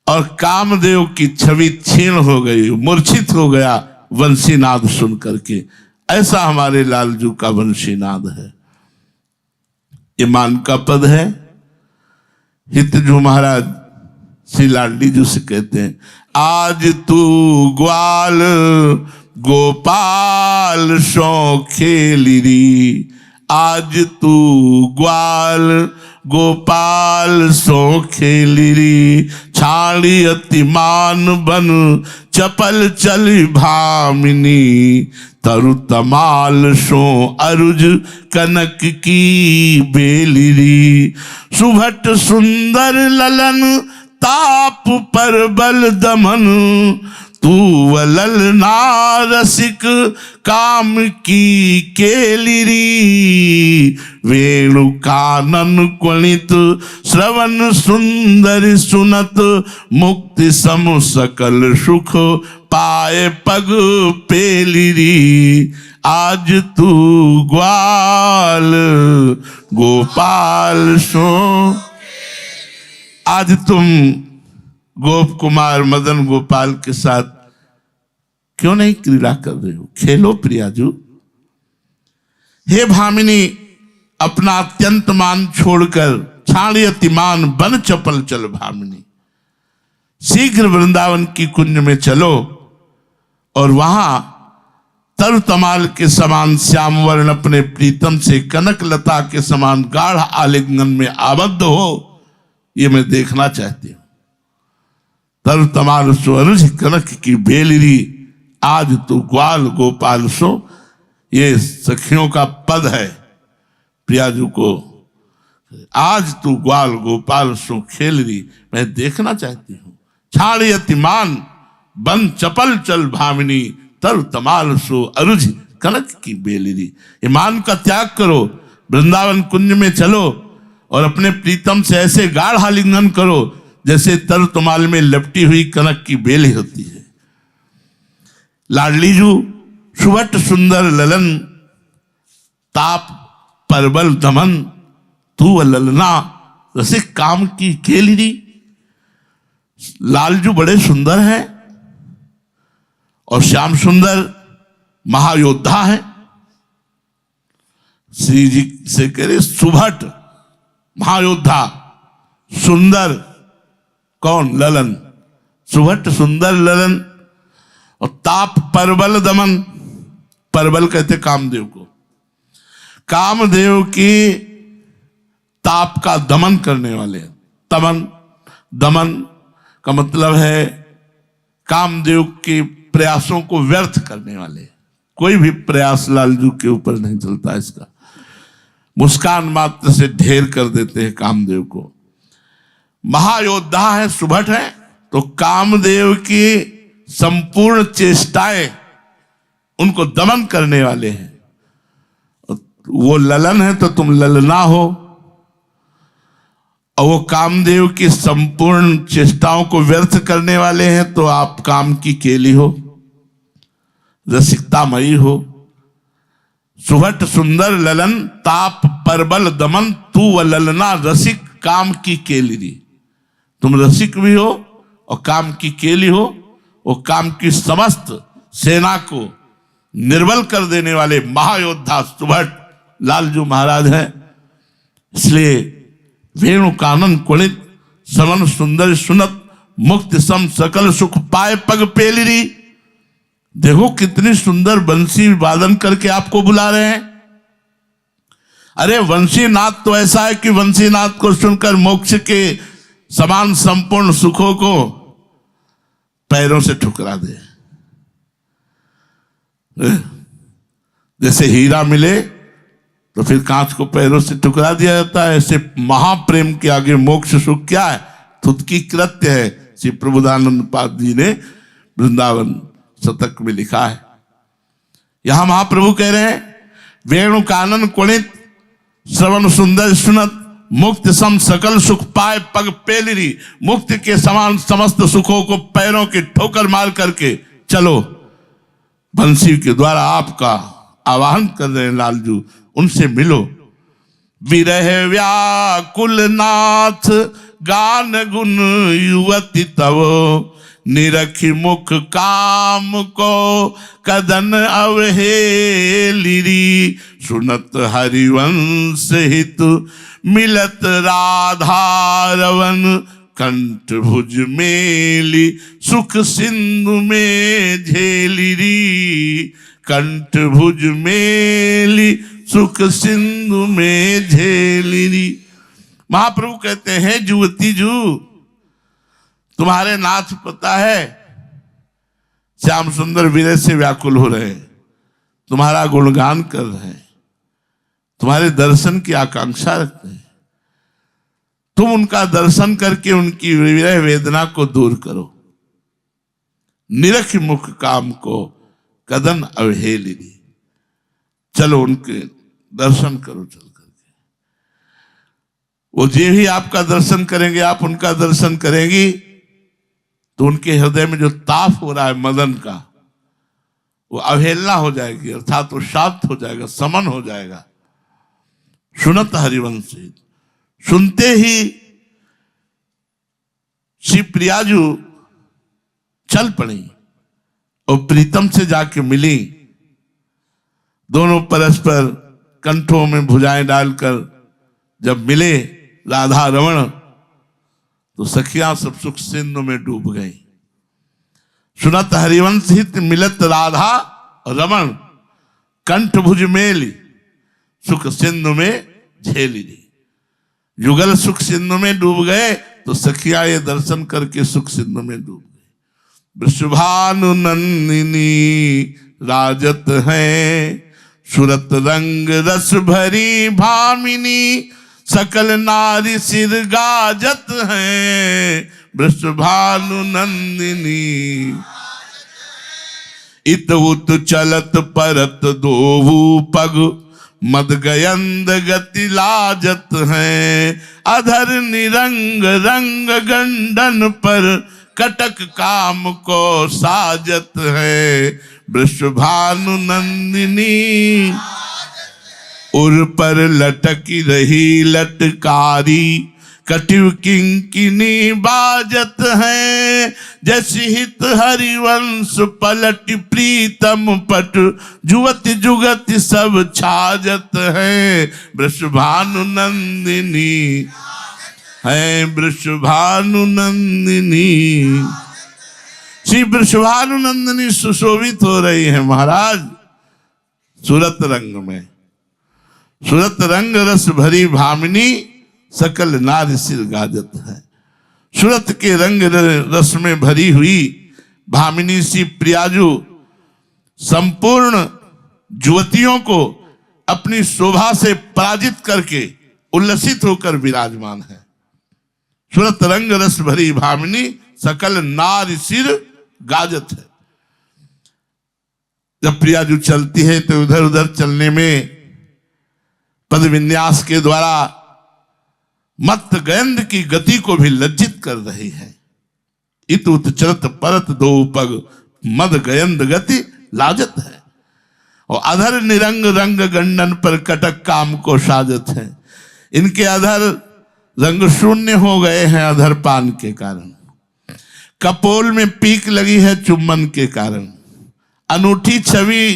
और कामदेव की छवि क्षीण हो गई, मूर्छित हो गया वंशीनाद सुन करके। ऐसा हमारे लालजू का वंशीनाद है। ये मान का पद है। हितजू महाराज श्री लाडली जी से कहते हैं, आज तू ग्वाल गोपाल सो खेली री, आज तू ग्वाल गोपाल सो खेली री, छाड़ी अतिमान बन चपल चली भामिनी, तरु तमाल सो अरुज कनक की बेलिरी। सुभट सुंदर ललन ताप पर बल दमन, तू वलल नारसिक काम की केलिरी। वेणु कानन क्वणित श्रवण सुंदर सुनत, मुक्ति सम सकल सुख पाए पग पेलिरी। आज तू ग्वाल गोपाल सो, आज तुम गोप कुमार मदन गोपाल के साथ क्यों नहीं क्रीड़ा कर रहे हो? खेलो प्रियाजू। हे भामिनी, अपना अत्यंत मान छोड़कर छाड़ियतिमान बन चपल चल भामिनी। शीघ्र वृंदावन की कुंज में चलो और वहां तर तमाल के समान श्याम वर्ण अपने प्रीतम से कनक लता के समान गाढ़ आलिंगन में आबद्ध हो, ये मैं देखना चाहती हूं। तर तमाल सो अरुज कनक की बेलिरी, आज तू ग्वाल गोपाल सो। ये सखियों का पद है प्रियाजू को। आज तू ग्वाल गोपाल सो खेलरी, मैं देखना चाहती हूं। छाड़ियतिमान बन चपल चल भामिनी, तर तमाल सो अरुज कनक की बेलिरी। ईमान का त्याग करो, वृंदावन कुंज में चलो और अपने प्रीतम से ऐसे गाढ़ आलिंगन करो जैसे तर तमाल में लपटी हुई कनक की बेली होती है। लाडलीजू सुभट सुंदर ललन ताप परबल दमन, तू ललना रसिक काम की केलिरी। लालजू बड़े सुंदर हैं और श्याम सुंदर महायोद्धा है। श्री जी से कह रहे सुभट महायोद्धा, सुंदर कौन? ललन। सुभट सुंदर ललन और ताप परबल दमन। परबल कहते कामदेव को। कामदेव की ताप का दमन करने वाले। तमन दमन का मतलब है कामदेव के प्रयासों को व्यर्थ करने वाले। कोई भी प्रयास लालजू के ऊपर नहीं चलता इसका। मुस्कान मात्र से ढेर कर देते हैं कामदेव को। महायोद्धा है, सुभट है, तो कामदेव की संपूर्ण चेष्टाएं उनको दमन करने वाले हैं। वो ललन है तो तुम ललना हो, और वो कामदेव की संपूर्ण चेष्टाओं को व्यर्थ करने वाले हैं तो आप काम की केली हो, रसिकतामयी हो। सुभट सुंदर ललन ताप परबल दमन, तू व ललना रसिक काम की केलिरी। तुम रसिक भी हो और काम की केली हो। वो काम की समस्त सेना को निर्बल कर देने वाले महायोद्धा सुभट लालजू महाराज हैं। इसलिए वेणु कानन कुणित समन सुंदर सुनत, मुक्त सम सकल सुख पाए पग पेलिरी। देखो कितनी सुंदर बंसी वादन करके आपको बुला रहे हैं। अरे वंशीनाथ तो ऐसा है कि वंशीनाथ को सुनकर मोक्ष के समान संपूर्ण सुखों को पैरों से ठुकरा दे। जैसे हीरा मिले तो फिर कांच को पैरों से ठुकरा दिया जाता है, ऐसे महाप्रेम के आगे मोक्ष सुख क्या है? थुतकी कृत्य है। श्री प्रबोधानंद पाद जी ने वृंदावन शतक में लिखा है। यहां महाप्रभु कह रहे हैं वेणु कानन कुणित श्रवण सुंदर सुनत, मुक्त सम सकल सुख पाए पग पेलिरी। मुक्त के समान समस्त सुखों को पैरों के ठोकर मार करके चलो। बंसी के द्वारा आपका आवाहन कर रहे हैं लालजू, उनसे मिलो। विरह व्याकुल नाथ गान गुण युवती तव, निरखी मुख काम को कदन अवहेलिरी। सुनत हरिवंश हित मिलत राधारवन, कंठ भुज मेली सुख सिंधु में झेलिरी। कंठ भुज मेली सुख सिंधु में झेलिरी। महाप्रभु कहते हैं जुवती जू, तुम्हारे नाथ पता है श्याम सुंदर विरह से व्याकुल हो रहे हैं। तुम्हारा गुणगान कर रहे हैं, तुम्हारे दर्शन की आकांक्षा रखते हैं। तुम उनका दर्शन करके उनकी विरह वेदना को दूर करो। निरख मुख काम को कदन अवहेलिनी। चलो उनके दर्शन करो चल करके। वो जे भी आपका दर्शन करेंगे, आप उनका दर्शन करेंगी, तो उनके हृदय में जो ताप हो रहा है मदन का, वो अवहेलना हो जाएगी, अर्थात वो शांत हो जाएगा, समन हो जाएगा। सुनत हरिवंशी, सुनते ही श्री प्रियाजू चल पड़ी और प्रीतम से जाके मिली। दोनों परस्पर कंठों में भुजाएं डालकर जब मिले राधा रमण, तो सखियां सब सुख सिंधु में डूब गई। सुनत हरिवंश हित मिलत राधा रमण, कंठ भुज मेली सुख सिंधु में झेली। युगल सुख सिंधु में डूब गए तो सखिया ये दर्शन करके सुख सिंधु में डूब गए। वृषभानु नंदिनी राजत है, सुरत रंग रस भरी भामिनी, सकल नारी सिर गाजत है। वृषभानु नंदिनी इत उत चलत परत दोहू पग, मद गयंद गति लाजत है। अधर निरंग रंग गंडन पर, कटक काम को साजत है। वृषभानु नंदिनी उर पर लटकी रही लटकारी, कटिव किंकिनी बाजत है। जैसे हित हरिवंश पलट प्रीतम पट, जुगत जुगत सब छाजत है। वृषभानु नंदिनी है, वृषभानु नंदिनी। श्री वृषभानु नंदिनी सुशोभित हो रही है महाराज सूरत रंग में। सूरत रंग रस भरी भामिनी, सकल नारी सिर गाजत है। सूरत के रंग रस में भरी हुई भामिनी सी प्रियाजू संपूर्ण युवतियों को अपनी शोभा से पराजित करके उल्लसित होकर विराजमान है। सूरत रंग रस भरी भामिनी, सकल नारी सिर गाजत है। जब प्रियाजू चलती है तो उधर उधर चलने में पद विन्यास के द्वारा मत गंध की गति को भी लज्जित कर रही है। इत उत चलत परत दो पग, मद गयंद गति लाजत है। और अधर निरंग रंग गंडन पर, कटक काम को साजत है। इनके अधर रंग शून्य हो गए हैं अधर पान के कारण। कपोल में पीक लगी है चुम्बन के कारण। अनूठी छवि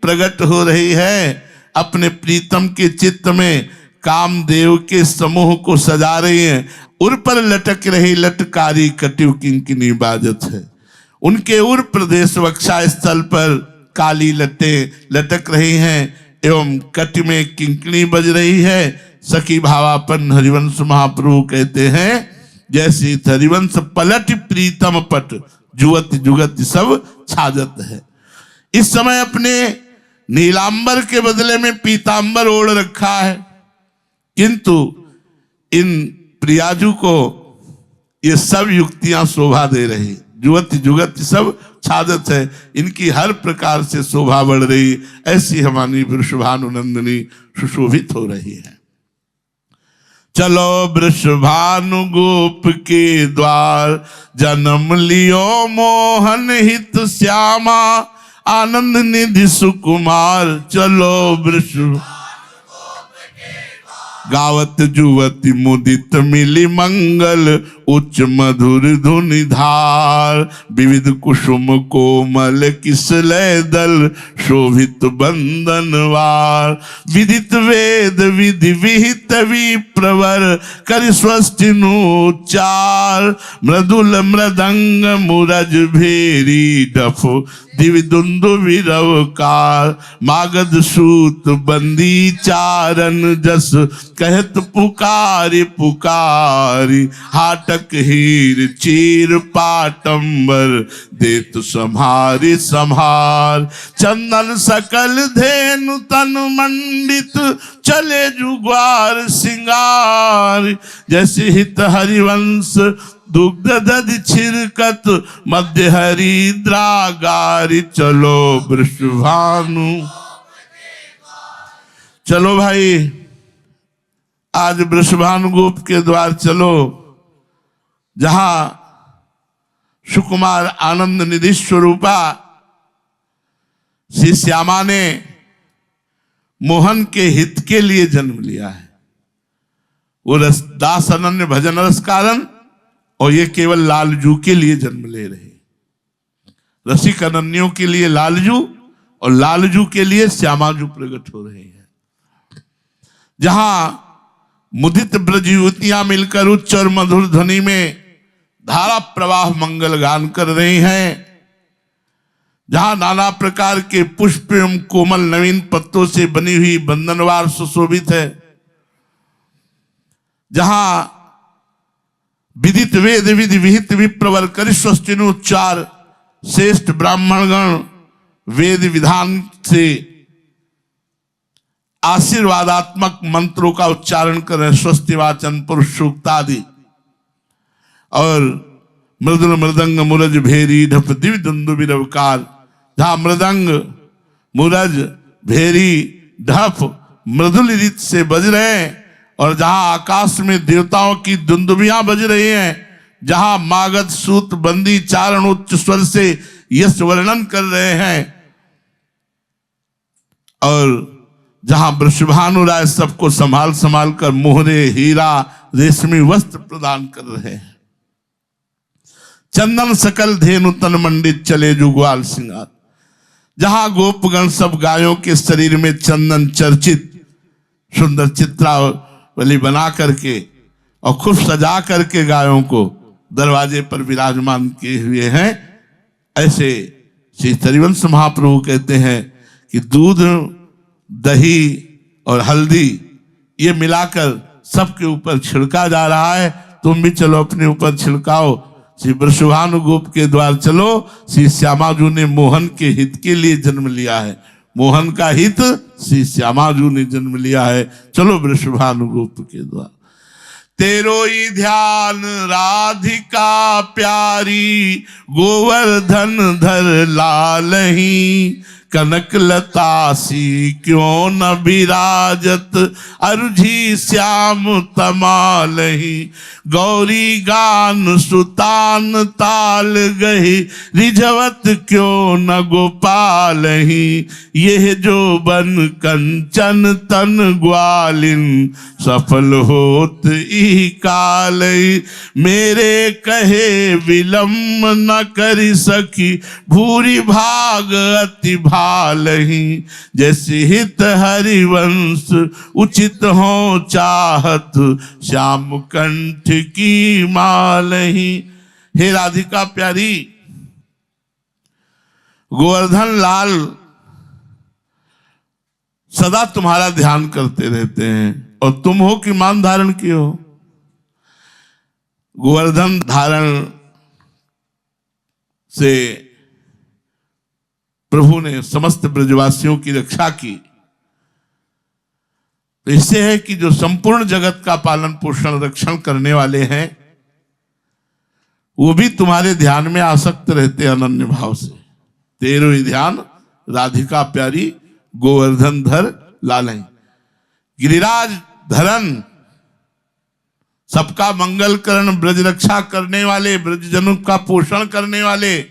प्रकट हो रही है। अपने प्रीतम के चित्त में कामदेव के समूह को सजा रही है। उर पर लटक रही लटकारी, कटिव किंकिनी बाजत है। उनके उर प्रदेश वक्षा स्थल पर काली लटें लटक रही हैं एवं कट में किंकिनी बज रही है। सखी भावापन हरिवंश महाप्रभु कहते हैं, जैसे हरिवंश पलट प्रीतम पट, जुगत जुगत सब छाजत है। इस समय अपने नीलांबर के बदले में पीतांबर ओढ़ रखा है, किंतु इन प्रियाजू को ये सब युक्तियां शोभा दे रही। जुगत जुगत सब छाजत है, इनकी हर प्रकार से शोभा बढ़ रही। ऐसी हमारी वृषभानु नंदिनी सुशोभित हो रही है। चलो वृषभानु गोप के द्वार, जन्म लियो मोहन हित श्यामा, आनंद निधि सुकुमार। चलो वृषभ गावत जुवति मुदित मिली मंगल, उच्च मधुर धुनि धार। विविध कुसुम कोमल किसलय दल, शोभित बंदनवार। विदित वेद विधि विहित विप्र, प्रवर कर स्वस्तिनुच्चार, मृदुल मृदंग मुरज भेरी डफ दिव्य दुंदुभि रवकार, मागध सूत बंदी चारण जस कहत पुकारी पुकारी, हाटक हीर चीर पाटंबर देत संहारी संहार, चंदन सकल धेनु तन मंडित चले जुग्वार सिंगार, जैसे हित हरिवंश दुग्ध दधि छिरकत मध्य हरिद्रागारी, चलो वृषभानु। चलो भाई आज वृषभानु गोप के द्वार चलो, जहां सुकुमार आनंद निधि स्वरूपा श्री श्यामा ने मोहन के हित के लिए जन्म लिया है। वो दास अनन्य भजन रस कारण, और ये केवल लालजू के लिए जन्म ले रहे। रसिक अनन्यों के लिए लालजू और लालजू के लिए श्यामाजू प्रकट हो रहे हैं। जहां मुदित ब्रज युवतियां मिलकर उच्च और मधुर ध्वनि में धारा प्रवाह मंगल गान कर रही हैं, जहां नाना प्रकार के पुष्प एवं कोमल नवीन पत्तों से बनी हुई बंधनवार सुशोभित है, जहां विदित वेद विधि विहित विप्रवर कर स्वस्तिनुच्चार, श्रेष्ठ ब्राह्मणगण वेद विधान से आशीर्वादात्मक मंत्रों का उच्चारण कर रहे, स्वस्ति वाचन पुरुष सूक्त आदि, और मृदुल मृदंग मुरज भेरी ढप दिव्य दुंदुभि रवकार, जहां मृदंग मुरज भेरी ढप मृदुल रीत से बज रहे हैं, और जहां आकाश में देवताओं की दुंदुभियां बज रही हैं, जहां मागध सूत बंदी चारण उच्च स्वर से यश वर्णन कर रहे हैं, और जहां वृषभानु राय सबको संभाल संभाल कर मोहरे हीरा रेशमी वस्त्र प्रदान कर रहे हैं। चंदन सकल धेनु तन मंडित चले जुग्वाल सिंगार, जहां गोपगण सब गायों के शरीर में चंदन चर्चित सुंदर चित्रावली बना करके और खूब सजा करके गायों को दरवाजे पर विराजमान किए हुए हैं। ऐसे श्री हरिवंश महाप्रभु कहते हैं कि दूध दही और हल्दी ये मिलाकर सबके ऊपर छिड़का जा रहा है, तुम भी चलो अपने ऊपर छिड़काओ। श्री वृषभानु गोप के द्वार चलो, श्री श्यामाजू ने मोहन के हित के लिए जन्म लिया है, मोहन का हित श्री श्यामाजू ने जन्म लिया है, चलो वृषभानु गोप के द्वार। तेरो ही ध्यान राधिका प्यारी, गोवर्धन धर लालही, कनक लतासी क्यों न विराजत, अरुझी श्याम तमालही, गौरी गान सुतान ताल गही, रिझवत क्यों न गोपालही, यह जो बन कंचन तन ग्वालिन, सफल होत ई कालही, मेरे कहे विलम्ब न करी सकी, भूरी भाग अति भालही, जैसे हित हरिवंश उचित हो चाहत, श्याम कंठ की मालही। हे राधिका प्यारी, गोवर्धन लाल सदा तुम्हारा ध्यान करते रहते हैं, और तुम हो कि मान धारण किए हो। गोवर्धन धारण से प्रभु ने समस्त ब्रजवासियों की रक्षा की। तो इससे है कि जो संपूर्ण जगत का पालन पोषण रक्षण करने वाले हैं, वो भी तुम्हारे ध्यान में आसक्त रहते हैं अनन्य भाव से। तेरो ही ध्यान राधिका प्यारी, गोवर्धन धर लालही, गिरिराज धरन, सबका मंगल करण, ब्रज रक्षा करने वाले, ब्रजजनों का पोषण करने वाले,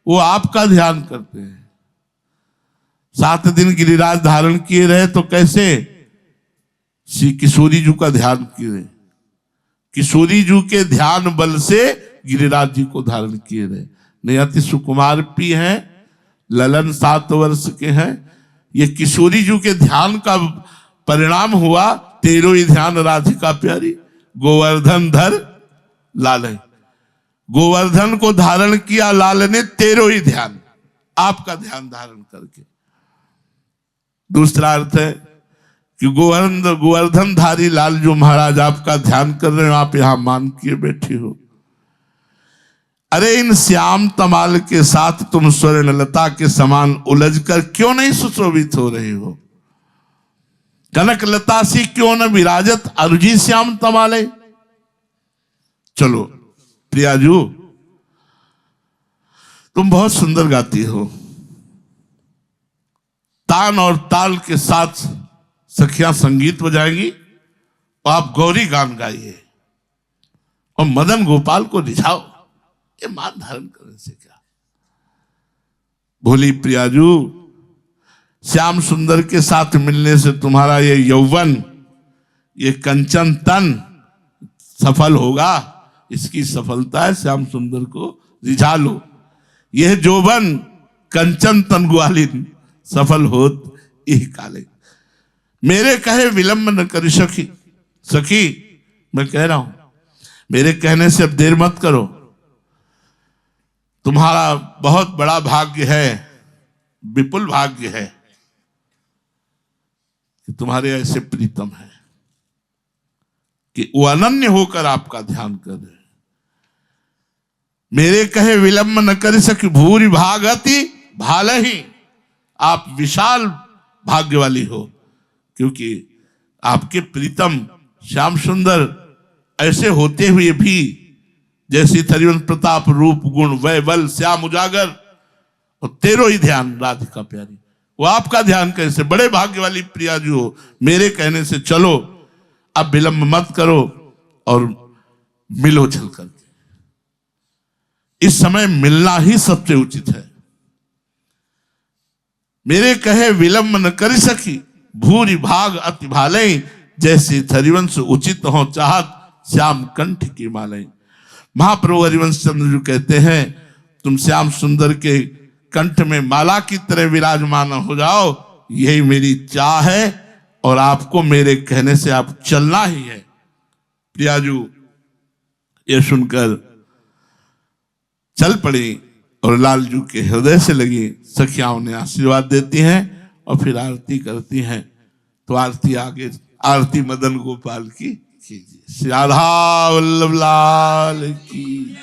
वो आपका ध्यान करते हैं। 7 दिन गिरिराज धारण किए रहे तो कैसे? श्री किशोरी जी का ध्यान किए, किशोरी जी के ध्यान बल से गिरिराज जी को धारण किए रहे। नहीं अति सुकुमार पी हैं, ललन 7 वर्ष के हैं, ये किशोरी जी के ध्यान का परिणाम हुआ तेरो ही ध्यान राधिका प्यारी, गोवर्धन धर लाल है। गोवर्धन को धारण किया लाल ने, तेरो ही ध्यान, आपका ध्यान धारण करके। दूसरा अर्थ है कि गोवर्धन धारी लाल जो महाराज आपका ध्यान कर रहे हो, आप यहां मान किए बैठे हो। अरे इन श्याम तमाल के साथ तुम स्वर्ण लता के समान उलझकर क्यों नहीं सुशोभित हो रहे हो? कनक लता सी क्यों न विराजत अरुजी श्याम तमाले। चलो प्रियाजू, तुम बहुत सुंदर गाती हो। तान और ताल के साथ सखियां संगीत बजाएंगी और आप गौरी गान गाइए और मदन गोपाल को रिझाओ। ये मान धारण करने से क्या? भोली प्रियाजू, श्याम सुंदर के साथ मिलने से तुम्हारा ये यौवन, ये कंचन तन सफल होगा। इसकी सफलता है श्याम सुंदर को रिझा लो। यह जोबन कंचन तन ग्वालिन सफल होत यही काले। मेरे कहे विलंब न कर सखी। सखी मैं कह रहा हूं, मेरे कहने से अब देर मत करो। तुम्हारा बहुत बड़ा भाग्य है, विपुल भाग्य है कि तुम्हारे ऐसे प्रीतम है कि वो अनन्य होकर आपका ध्यान कर रहे। मेरे कहे विलंब न कर सकी, भूरि भागति भाल ही। आप विशाल भाग्य वाली हो, क्योंकि आपके प्रीतम श्याम सुंदर ऐसे होते हुए भी, जैसे थरिवंश प्रताप रूप गुण वै बल श्याम उजागर, और तेरो ही ध्यान राधिका प्यारी, वो आपका ध्यान कैसे। बड़े भाग्य वाली प्रिया जी हो। मेरे कहने से चलो, अब विलंब मत करो और मिलो चल करके। इस समय मिलना ही सबसे उचित है। मेरे कहे विलंब न कर सकी, भूरि भाग अति भाले। जैसे हरिवंश उचित हो चाहत, श्याम कंठ की माले। महाप्रभु हरिवंश चंद्र जी कहते हैं, तुम श्याम सुंदर के कंठ में माला की तरह विराजमान हो जाओ, यही मेरी चाह है। और आपको मेरे कहने से आप चलना ही है। प्रियाजू ये सुनकर चल पड़ी और लालजू के हृदय से लगी। सखियां उन्हें आशीर्वाद देती हैं और फिर आरती करती हैं। तो आरती आगे, आरती मदन गोपाल की कीजिए। श्री राधा वल्लभ लाल की।